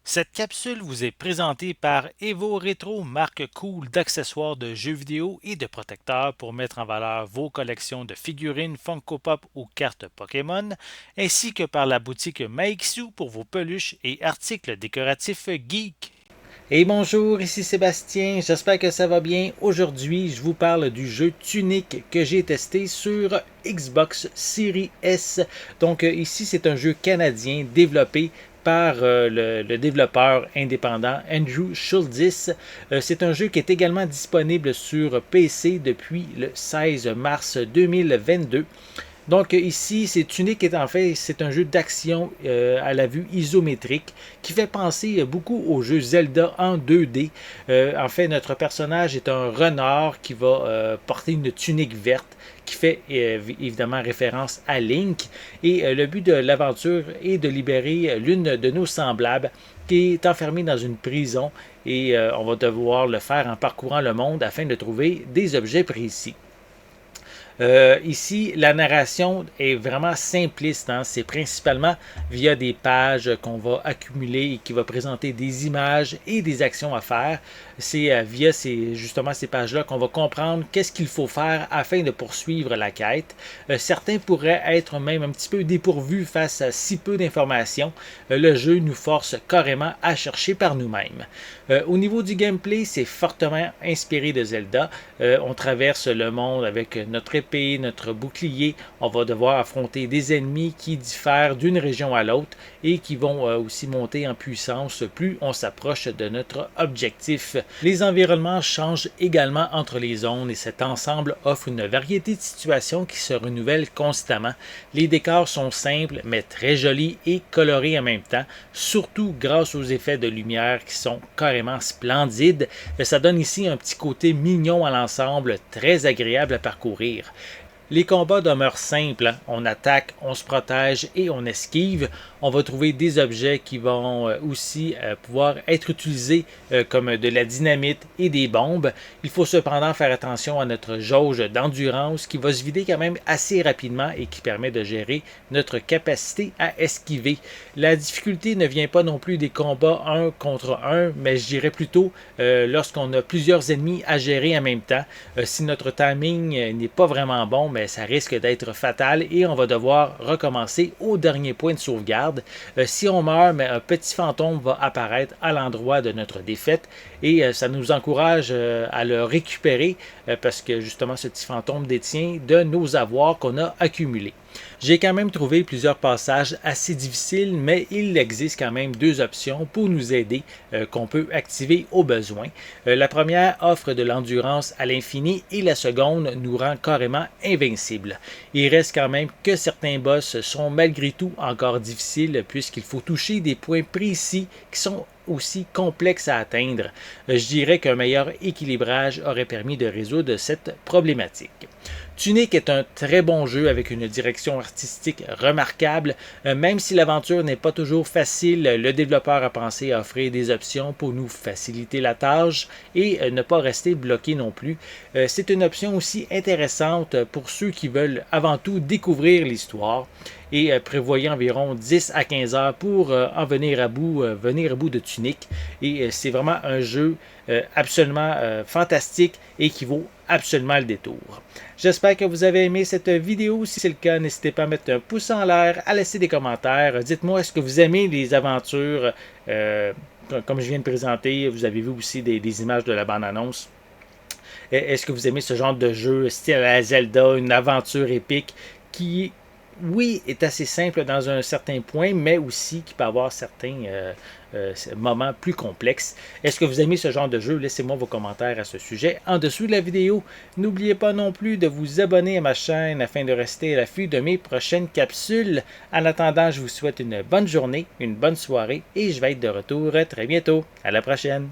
Cette capsule vous est présentée par Evo Retro, marque cool d'accessoires de jeux vidéo et de protecteurs pour mettre en valeur vos collections de figurines Funko Pop ou cartes Pokémon, ainsi que par la boutique Maixu pour vos peluches et articles décoratifs geek. Et bonjour, ici Sébastien, j'espère que ça va bien. Aujourd'hui, je vous parle du jeu Tunic que j'ai testé sur Xbox Series S. Donc ici, c'est un jeu canadien développé par le développeur indépendant Andrew Schultis. C'est un jeu qui est également disponible sur PC depuis le 16 mars 2022. Donc ici, c'est unique et en fait, c'est un jeu d'action à la vue isométrique qui fait penser beaucoup au jeu Zelda en 2D. En fait, notre personnage est un renard qui va porter une tunique verte qui fait évidemment référence à Link. Et le but de l'aventure est de libérer l'une de nos semblables qui est enfermée dans une prison et on va devoir le faire en parcourant le monde afin de trouver des objets précis. Ici, la narration est vraiment simpliste. Hein? C'est principalement via des pages qu'on va accumuler et qui va présenter des images et des actions à faire. C'est via justement ces pages-là qu'on va comprendre qu'est-ce qu'il faut faire afin de poursuivre la quête. Certains pourraient être même un petit peu dépourvus face à si peu d'informations. Le jeu nous force carrément à chercher par nous-mêmes. Au niveau du gameplay, c'est fortement inspiré de Zelda. On traverse le monde avec notre épée, notre bouclier. On va devoir affronter des ennemis qui diffèrent d'une région à l'autre et qui vont aussi monter en puissance plus on s'approche de notre objectif. Les environnements changent également entre les zones et cet ensemble offre une variété de situations qui se renouvellent constamment. Les décors sont simples mais très jolis et colorés en même temps, surtout grâce aux effets de lumière qui sont carrément splendides. Ça donne ici un petit côté mignon à l'ensemble, très agréable à parcourir. Les combats demeurent simples. On attaque, on se protège et on esquive. On va trouver des objets qui vont aussi pouvoir être utilisés comme de la dynamite et des bombes. Il faut cependant faire attention à notre jauge d'endurance qui va se vider quand même assez rapidement et qui permet de gérer notre capacité à esquiver. La difficulté ne vient pas non plus des combats un contre un, mais je dirais plutôt lorsqu'on a plusieurs ennemis à gérer en même temps. Si notre timing n'est pas vraiment bon, mais ça risque d'être fatal et on va devoir recommencer au dernier point de sauvegarde. Si on meurt, mais un petit fantôme va apparaître à l'endroit de notre défaite et ça nous encourage à le récupérer parce que justement ce petit fantôme détient de nos avoirs qu'on a accumulés. J'ai quand même trouvé plusieurs passages assez difficiles, mais il existe quand même deux options pour nous aider qu'on peut activer au besoin. La première offre de l'endurance à l'infini et la seconde nous rend carrément invincibles. Il reste quand même que certains boss sont malgré tout encore difficiles puisqu'il faut toucher des points précis qui sont aussi complexes à atteindre. Je dirais qu'un meilleur équilibrage aurait permis de résoudre cette problématique. Tunic est un très bon jeu avec une direction artistique remarquable. Même si l'aventure n'est pas toujours facile, le développeur a pensé à offrir des options pour nous faciliter la tâche et ne pas rester bloqué non plus. C'est une option aussi intéressante pour ceux qui veulent avant tout découvrir l'histoire et prévoyez environ 10 à 15 heures pour en venir à bout de Tunic. Et c'est vraiment un jeu absolument fantastique et qui vaut absolument le détour. J'espère que vous avez aimé cette vidéo. Si c'est le cas, n'hésitez pas à mettre un pouce en l'air, à laisser des commentaires. Dites-moi, est-ce que vous aimez les aventures comme je viens de présenter? Vous avez vu aussi des images de la bande-annonce. Est-ce que vous aimez ce genre de jeu style à la Zelda, une aventure épique qui, oui, est assez simple dans un certain point, mais aussi qui peut avoir certains moments plus complexes. Est-ce que vous aimez ce genre de jeu? Laissez-moi vos commentaires à ce sujet en dessous de la vidéo. N'oubliez pas non plus de vous abonner à ma chaîne afin de rester à l'affût de mes prochaines capsules. En attendant, je vous souhaite une bonne journée, une bonne soirée et je vais être de retour très bientôt. À la prochaine!